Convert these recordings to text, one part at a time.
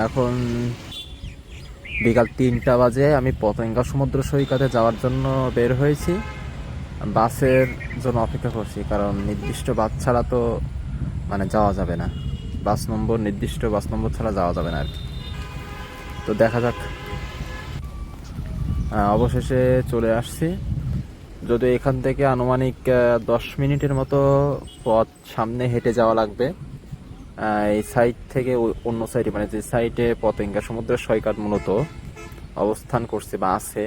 এখন বিকাল 3টা বাজে। আমি পতেঙ্গা সমুদ্র সৈকতে যাওয়ার জন্য বের হয়েছি। বাসের জন্য অপেক্ষা করছি, কারণ নির্দিষ্ট বাস ছাড়া তো যাওয়া যাবে না। নির্দিষ্ট বাস নম্বর ছাড়া যাওয়া যাবে না আর কি। তো দেখা যাক। অবশেষে চলে আসছি। যদি এখান থেকে আনুমানিক 10 মিনিটের মতো পথ সামনে হেঁটে যাওয়া লাগবে। এই সাইড থেকে অন্য সাইডে, যে সাইডে পতেঙ্গা সমুদ্র সৈকত মূলত অবস্থান করছে বা আছে,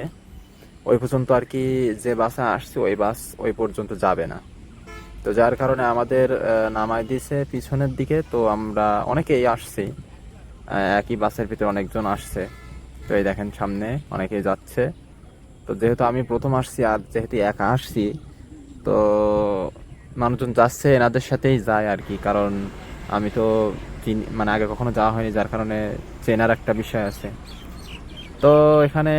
ওই পর্যন্ত আর কি যে বাসে আসছে ওই বাস ওই পর্যন্ত যাবে না। তো যার কারণে আমাদের নামাই দিয়েছে পিছনের দিকে। তো আমরা অনেকেই আসছি, একই বাসের ভিতরে অনেকজন আসছে। তো এই দেখেন সামনে অনেকেই যাচ্ছে। তো যেহেতু আমি প্রথম আসছি আর যেহেতু একা আসছি, তো মানুষজন যাচ্ছে এনাদের সাথেই যায় আর কি। কারণ আমি তো আগে কখনো যাওয়া হয়নি, যার কারণে চেনার একটা বিষয় আছে। তো এখানে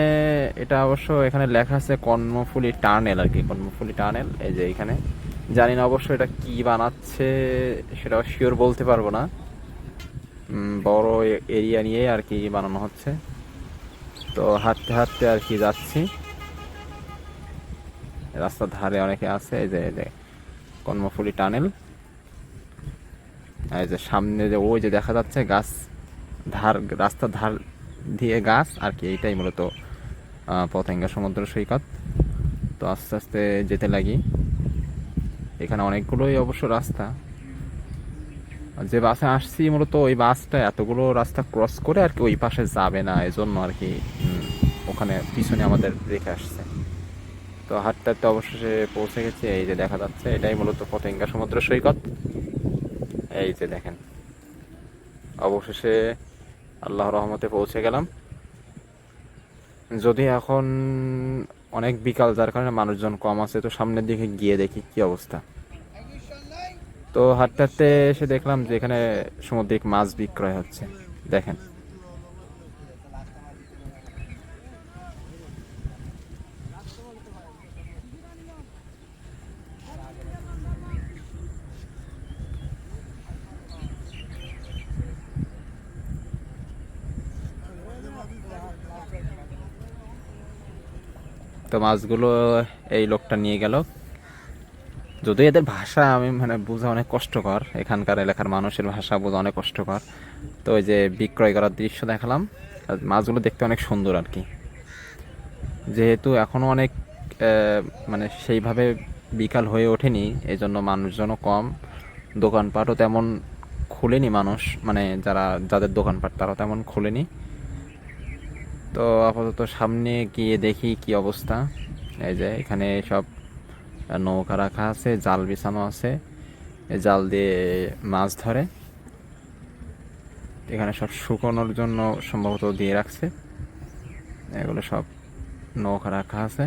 এটা অবশ্য এখানে লেখা আছে কর্ণফুলী টানেল আর কি, কর্ণফুলী টানেল। এই যে এখানে জানি না অবশ্য এটা কি বানাচ্ছে, সেটা শিওর বলতে পারবো না। বড় এরিয়া নিয়ে আর কি বানানো হচ্ছে। তো হাঁটতে হাঁটতে আর কি যাচ্ছি। রাস্তার ধারে অনেকে আছে। এই যে কর্ণফুলী টানেল। এই যে সামনে যে ওই যে দেখা যাচ্ছে গাছ, রাস্তার ধার দিয়ে গাছ আর কি। এইটাই মূলত পতেঙ্গা সমুদ্র সৈকত। তো আস্তে আস্তে যেতে লাগি। এখানে অনেকগুলোই অবশ্য রাস্তা। যে বাসে আসছি মূলত ওই বাসটা এতগুলো রাস্তা ক্রস করে আর কি ওই পাশে যাবে না, এজন্য আর কি ওখানে পিছনে আমাদের রেখে আসছে। তো হাঁটতে হাঁটতে অবশেষে পৌঁছে গেছি। এই যে দেখা যাচ্ছে এটাই মূলত পতেঙ্গা সমুদ্র সৈকত। এই যে দেখেন, অবশেষে আল্লাহর রহমতে পৌঁছে গেলাম। যদি এখন অনেক বিকাল, যার কারণে মানুষজন কম আছে। তো সামনের দিকে গিয়ে দেখি কি অবস্থা। তো হাঁটতে হাঁটতে এসে দেখলাম যে এখানে সামুদ্রিক মাছ বিক্রয় হচ্ছে। দেখেন, তো মাছগুলো এই লোকটা নিয়ে গেল। যদিও এদের ভাষা আমি বোঝা অনেক কষ্টকর, এখানকার এলাকার মানুষের ভাষা বোঝা অনেক কষ্টকর। তো ওই যে বিক্রয় করার দৃশ্য দেখালাম। আর মাছগুলো দেখতে অনেক সুন্দর আর কি। যেহেতু এখনো অনেক সেইভাবে বিকাল হয়ে ওঠেনি, এই জন্য মানুষজনও কম, দোকানপাটও তেমন খুলেনি। মানুষ যাদের দোকানপাট তারাও তেমন খুলেনি। তো আপাতত সামনে গিয়ে দেখি কি অবস্থা। এই যে এখানে সব নৌকা রাখা আছে, জাল বিছানো আছে, এই জাল দিয়ে মাছ ধরে। এখানে সব শুকোনোর জন্য সম্ভবত দিয়ে রাখছে। এগুলো সব নৌকা রাখা আছে।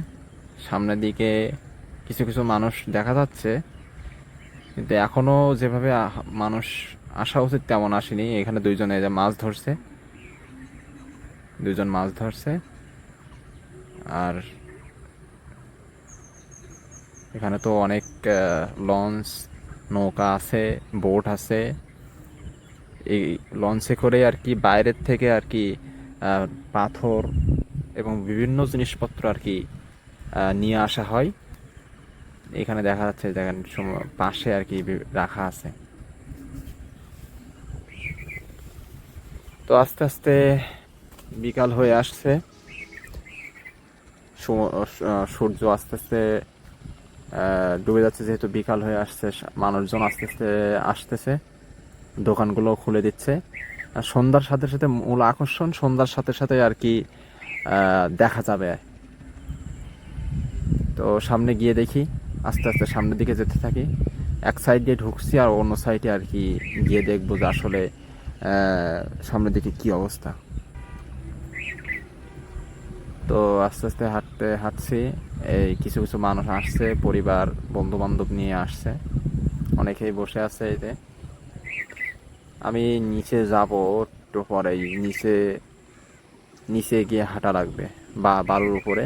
সামনের দিকে কিছু কিছু মানুষ দেখা যাচ্ছে, কিন্তু এখনো যেভাবে মানুষ আসা উচিত তেমন আসেনি। এখানে দুইজনে মাছ ধরছে, দুইজন মাছ ধরছে। আর এখানে তো অনেক লঞ্চ, নৌকা আছে, বোট আছে। এই লঞ্চে করে আর কি বাইরের থেকে আর কি পাথর এবং বিভিন্ন জিনিসপত্র আর কি নিয়ে আসা হয়। এখানে দেখা যাচ্ছে, দেখেন পাশে আর কি রাখা আছে। তো আস্তে আস্তে বিকাল হয়ে আসছে। সূর্য আস্তে আস্তে ডুবে যাচ্ছে। যেহেতু বিকাল হয়ে আসছে, মানুষজন আস্তে আস্তে আসতেছে, দোকানগুলো খুলে দিচ্ছে। আর সন্ধ্যার সাথে সাথে মূল আকর্ষণ, সন্ধ্যার সাথে সাথে আর কি দেখা যাবে। তো সামনে গিয়ে দেখি, আস্তে আস্তে সামনের দিকে যেতে থাকি। এক সাইড দিয়ে ঢুকছি আর অন্য সাইডে আর কি গিয়ে দেখবো যে আসলে সামনের দিকে কি অবস্থা। তো আস্তে আস্তে হাঁটছি। এই কিছু কিছু মানুষ আসছে, পরিবার বন্ধু বান্ধব নিয়ে আসছে, অনেকেই বসে আছে। এই যে আমি নিচে যাব একটু পরেই। নিচে নিচে গিয়ে হাঁটা লাগবে বা বালুর উপরে।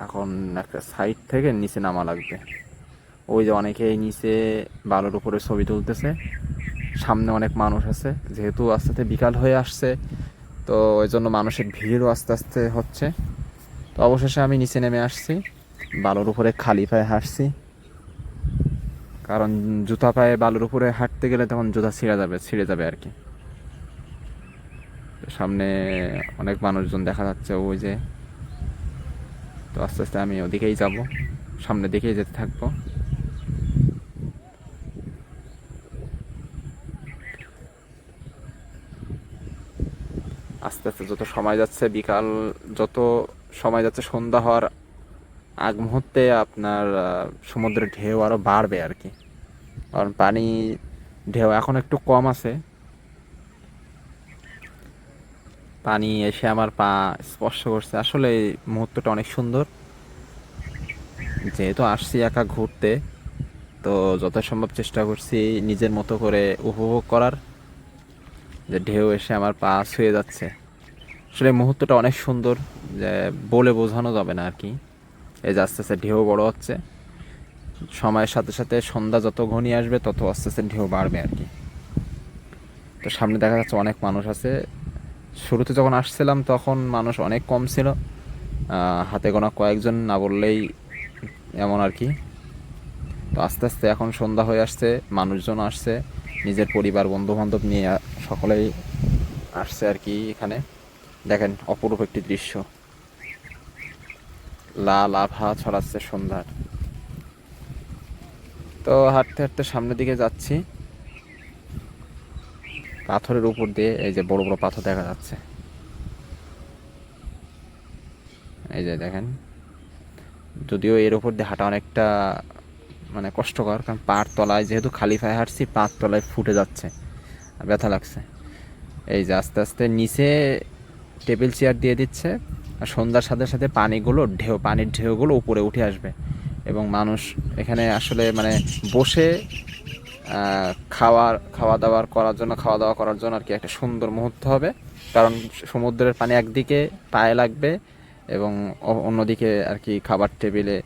এখন একটা সাইড থেকে নিচে নামা লাগবে। ওই যে অনেকেই নিচে বালুর উপরে ছবি তুলতেছে, সামনে অনেক মানুষ আছে, যেহেতু আস্তে আস্তে বিকাল হয়ে আসছে তো ওই জন্য মানুষের ভিড়ও আস্তে আস্তে হচ্ছে। তো অবশেষে আমি নিচে নেমে আসছি, বালুর উপরে খালি পায়ে হাঁটছি, কারণ জুতা পায়ে বালুর উপরে হাঁটতে গেলে তখন জুতা ছিঁড়ে যাবে আর কি। সামনে অনেক মানুষজন দেখা যাচ্ছে ওই যে। তো আস্তে আস্তে আমি ওদিকেই যাব, সামনের দিকেই যেতে থাকবো। আস্তে আস্তে যত সময় যাচ্ছে, যত সময় যাচ্ছে, সন্ধ্যা হওয়ার আগ মুহূর্তে আপনার সমুদ্রের ঢেউ আরও বাড়বে আর কি। কারণ ঢেউ এখন একটু কম আছে, পানি এসে আমার পা স্পর্শ করছে। আসলে এই মুহূর্তটা অনেক সুন্দর। যেহেতু আসছি একা ঘুরতে, তো যত সম্ভব চেষ্টা করছি নিজের মতো করে উপভোগ করার, যে ঢেউ এসে আমার পা ছুঁয়ে যাচ্ছে। আসলে মুহূর্তটা অনেক সুন্দর, যে বলে বোঝানো যাবে না আর কি। এই যে আস্তে আস্তে ঢেউ বড় হচ্ছে, সময়ের সাথে সাথে সন্ধ্যা যত ঘনিয়ে আসবে তত আস্তে আস্তে ঢেউ বাড়বে আর কি। তো সামনে দেখা যাচ্ছে অনেক মানুষ আছে। শুরুতে যখন আসছিলাম তখন মানুষ অনেক কম ছিল, হাতে গোনা কয়েকজন, না বললেই এমন আর কি। তো আস্তে আস্তে এখন সন্ধ্যা হয়ে আসছে, মানুষজন আসছে, নিজের পরিবার বন্ধু বান্ধব নিয়ে সকলেই আসছে আর কি। এখানে দেখেন অপরূপ একটি দৃশ্য, লাল আভা ছড়াচ্ছে সন্ধ্যার। তো হাঁটতে হাঁটতে সামনের দিকে যাচ্ছি, পাথরের উপর দিয়ে এই যে বড় বড় পাথর দেখা যাচ্ছে, এই যে দেখেন। যদিও এর উপর দিয়ে হাঁটা অনেকটা মানে কষ্টকর, কারণ পার তলায়, যেহেতু খালি পায়ে হাঁটছি, পার তলায় ফুটে যাচ্ছে, ব্যথা লাগছে। এই যে আস্তে আস্তে নিচে টেবিল চেয়ার দিয়ে দিচ্ছে, আর সন্ধ্যার সাথে সাথে পানির ঢেউগুলো উপরে উঠে আসবে, এবং মানুষ এখানে আসলে মানে বসে খাওয়া দাওয়া করার জন্য আর কি একটা সুন্দর মুহূর্ত হবে। কারণ সমুদ্রের পানি একদিকে পায়ে লাগবে, এবং অন্যদিকে আর কি খাবার টেবিলে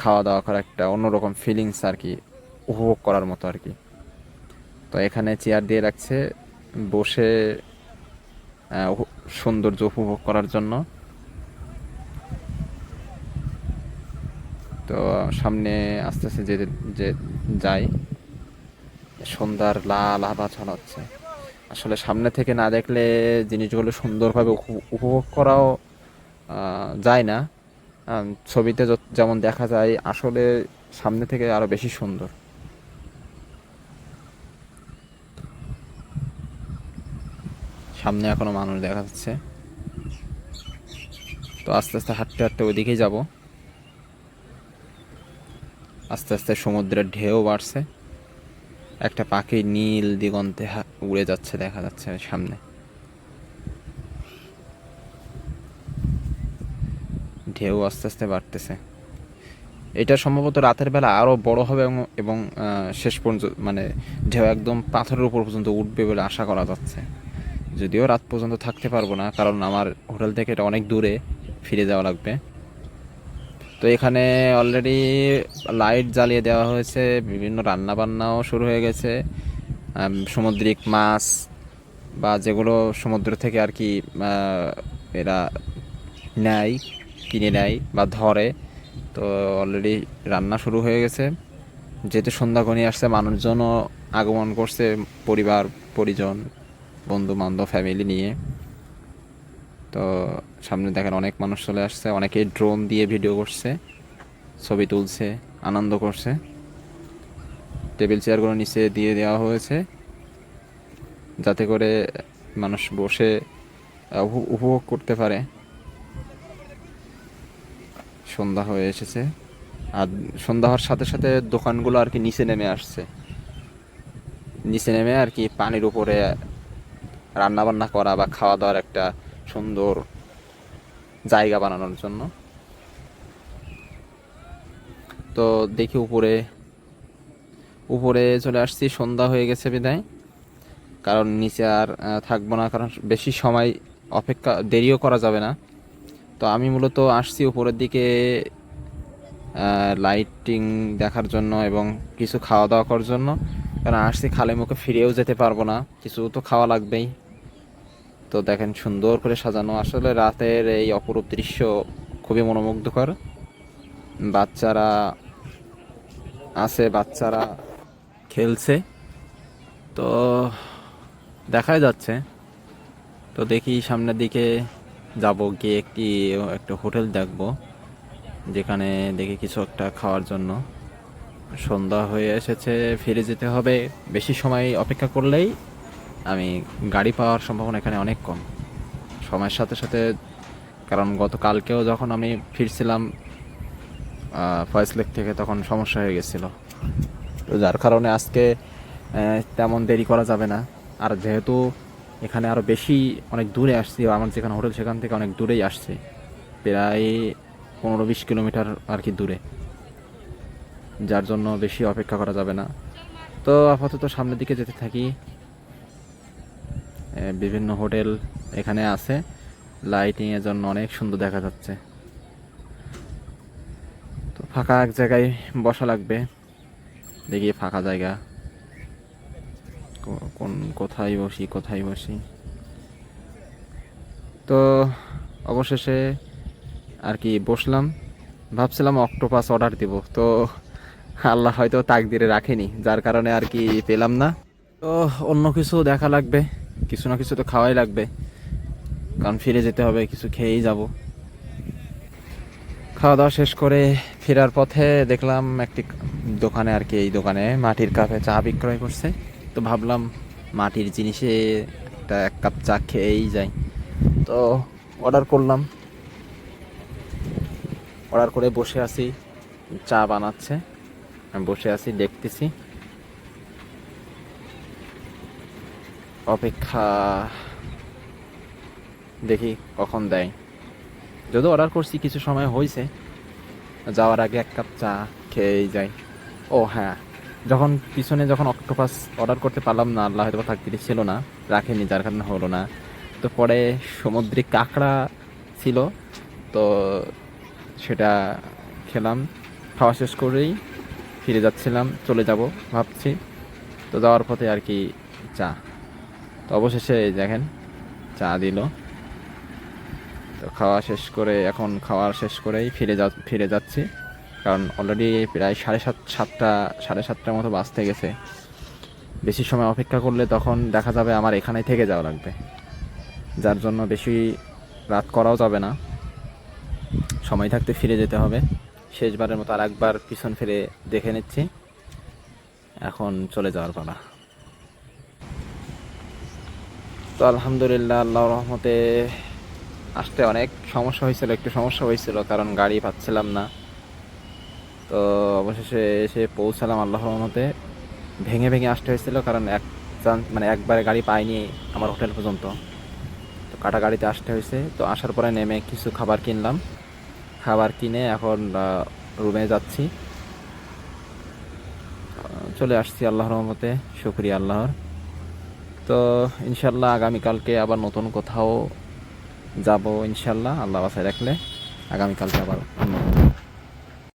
খাওয়া দাওয়া করা একটা অন্যরকম ফিলিংস আর কি, উপভোগ করার মতো আর কি। তো এখানে চেয়ার দিয়ে রাখছে বসে সৌন্দর্য উপভোগ করার জন্য। তো সামনে আস্তে আস্তে যে যাই, সন্ধ্যার লাল আভা ছড়াচ্ছে। আসলে সামনে থেকে না দেখলে জিনিসগুলো সুন্দরভাবে উপভোগ করাও যায় না। ছবিতে যেমন দেখা যায়, আসলে সামনে থেকে আরো বেশি সুন্দর। সামনে এখনো মানুষ দেখা যাচ্ছে। তো আস্তে আস্তে হাঁটতে হাঁটতে ওইদিকেই যাব। আস্তে আস্তে সমুদ্রের ঢেউ বাড়ছে, একটা পাখি নীল দিগন্তে উড়ে যাচ্ছে দেখা যাচ্ছে সামনে। ঢেউ আস্তে আস্তে বাড়তেছে। এটা সম্ভবত রাতের বেলা আরো বড় হবে, এবং শেষ পর্যন্ত মানে ঢেউ একদম পাথরের উপর পর্যন্ত উঠবে বলে আশা করা যাচ্ছে। যদিও রাত পর্যন্ত থাকতে পারবো না, কারণ আমার হোটেল থেকে এটা অনেক দূরে, ফিরে যাওয়া লাগবে। তো এখানে অলরেডি লাইট জ্বালিয়ে দেওয়া হয়েছে, বিভিন্ন রান্না বান্নাও শুরু হয়ে গেছে। সামুদ্রিক মাছ বা যেগুলো সমুদ্র থেকে আর কি এরা নেয়, কিনে নেয় বা ধরে, তো অলরেডি রান্না শুরু হয়ে গেছে। যেহেতু সন্ধ্যা ঘনিয়ে আসছে, মানুষজনও আগমন করছে, পরিবার পরিজন বন্ধু বান্ধব ফ্যামিলি নিয়ে। তো সামনে দেখেন অনেক মানুষ চলে আসছে, অনেকেই ড্রোন দিয়ে ভিডিও করছে, ছবি তুলছে, আনন্দ করছে। টেবিল চেয়ারগুলো নিচে দিয়ে দেওয়া হয়েছে যাতে করে মানুষ বসে উপভোগ করতে পারে। সন্ধ্যা হয়ে এসেছে, আর সন্ধ্যা হওয়ার সাথে সাথে দোকানগুলো আর কি নিচে নেমে আসছে, নিচে নেমে আর কি পানির উপরে রান্না বান্না করা বা খাওয়া দাওয়ার একটা সুন্দর জায়গা বানানোর জন্য। তো দেখি উপরে উপরে চলে আসছি, সন্ধ্যা হয়ে গেছে বিদায়, কারণ নিচে আর থাকবো না, কারণ বেশি সময় দেরিও করা যাবে না। তো আমি মূলত আসছি উপরের দিকে লাইটিং দেখার জন্য এবং কিছু খাওয়া দাওয়া করার জন্য, কারণ আসছি খালি মুখে ফিরেও যেতে পারবো না, কিছু তো খাওয়া লাগবেই। তো দেখেন সুন্দর করে সাজানো, আসলে রাতের এই অপরূপ দৃশ্য খুবই মনোমুগ্ধকর। বাচ্চারা আছে, বাচ্চারা খেলছে, তো দেখাই যাচ্ছে। তো দেখি সামনের দিকে যাব, গিয়ে একটা হোটেল দেখব, যেখানে দেখি কিছু একটা খাওয়ার জন্য। সন্ধ্যা হয়ে এসেছে, ফিরে যেতে হবে। বেশি সময় অপেক্ষা করলেই আমি গাড়ি পাওয়ার সম্ভাবনা এখানে অনেক কম সময়ের সাথে সাথে, কারণ গতকালকেও যখন আমি ফিরছিলাম ফয়েজ লেক থেকে, তখন সমস্যা হয়ে গেছিল। তো যার কারণে আজকে তেমন দেরি করা যাবে না। আর যেহেতু এখানে আরও বেশি অনেক দূরে আসছি, আমার যেখানে হোটেল সেখান থেকে অনেক দূরেই আসছি, প্রায় 15-20 কিলোমিটার আর কি দূরে, যার জন্য বেশি অপেক্ষা করা যাবে না। তো আপাতত সামনের দিকে যেতে থাকি। বিভিন্ন হোটেল এখানে আছে, লাইটিংয়ের জন্য অনেক সুন্দর দেখা যাচ্ছে। তো ফাঁকা এক জায়গায় বসা লাগবে, দেখি ফাঁকা জায়গা কোথায় বসি। তো অবশেষে আর কি বসলাম, ভাবছিলাম অক্টোপাস অর্ডার দিব, তো আল্লাহ হয়তো তাকদিরে রাখেনি, যার কারণে আর কি পেলাম না। তো অন্য কিছু দেখা লাগবে, কিছু না কিছু তো খাওয়াই লাগবে, কারণ ফিরে যেতে হবে, কিছু খেয়েই যাব। খাওয়া দাওয়া শেষ করে ফেরার পথে দেখলাম একটি দোকানে আর কি, এই দোকানে মাটির কাপে চা বিক্রয় করছে। তো ভাবলাম মাটির জিনিসে এক কাপ চা খেয়েই যাই। তো অর্ডার করলাম, অর্ডার করে বসে আছি, চা বানাচ্ছে, আমি বসে আছি দেখতেছি, অপেক্ষা, দেখি কখন দেয়। যদিও অর্ডার করছি কিছু সময় হয়েছে, যাওয়ার আগে এক কাপ চা খেয়েই যাই। ও হ্যাঁ, যখন অক্টোপাস অর্ডার করতে পারলাম না, আল্লাহ হয়তো থাকতে ছিল না, রাখেনি, যার কারণে হলো না। তো পরে সামুদ্রিক কাঁকড়া ছিল, তো সেটা খেলাম। খাওয়া শেষ করেই ফিরে যাচ্ছিলাম, চলে যাব ভাবছি। তো যাওয়ার পথে আর কি চা, তো অবশেষে দেখেন চা দিল। তো খাওয়া শেষ করেই ফিরে যাচ্ছি, কারণ অলরেডি প্রায় সাড়ে সাতটার মতো বাজতে গেছে। বেশি সময় অপেক্ষা করলে তখন দেখা যাবে আমার এখানেই থেকে যাওয়া লাগবে, যার জন্য বেশি রাত করাও যাবে না, সময় থাকতে ফিরে যেতে হবে। শেষবারের মতো আর একবার পিছন ফিরে দেখে নিচ্ছি, এখন চলে যাওয়ার পালা। তো আলহামদুলিল্লাহ, আল্লাহর রহমতে আসতে অনেক একটু সমস্যা হয়েছিল, কারণ গাড়ি পাচ্ছিলাম না। তো অবশেষে এসে পৌঁছালাম আল্লাহর রহমতে। ভেঙে ভেঙে আসতে হয়েছিল, কারণ একবারে গাড়ি পাইনি আমার হোটেল পর্যন্ত, তো কাটা গাড়িতে আসতে হয়েছে। তো আসার পরে নেমে কিছু খাবার কিনলাম, খাবার কিনে এখন রুমে যাচ্ছি। চলে আসছি আল্লাহর রহমতে, শুকরিয়া আল্লাহর। তো ইনশাল্লাহ আগামীকালকে আবার নতুন কোথাও যাব, ইনশাল্লাহ আল্লাহ বাসায় রাখলে আগামীকালকে আবার অন্য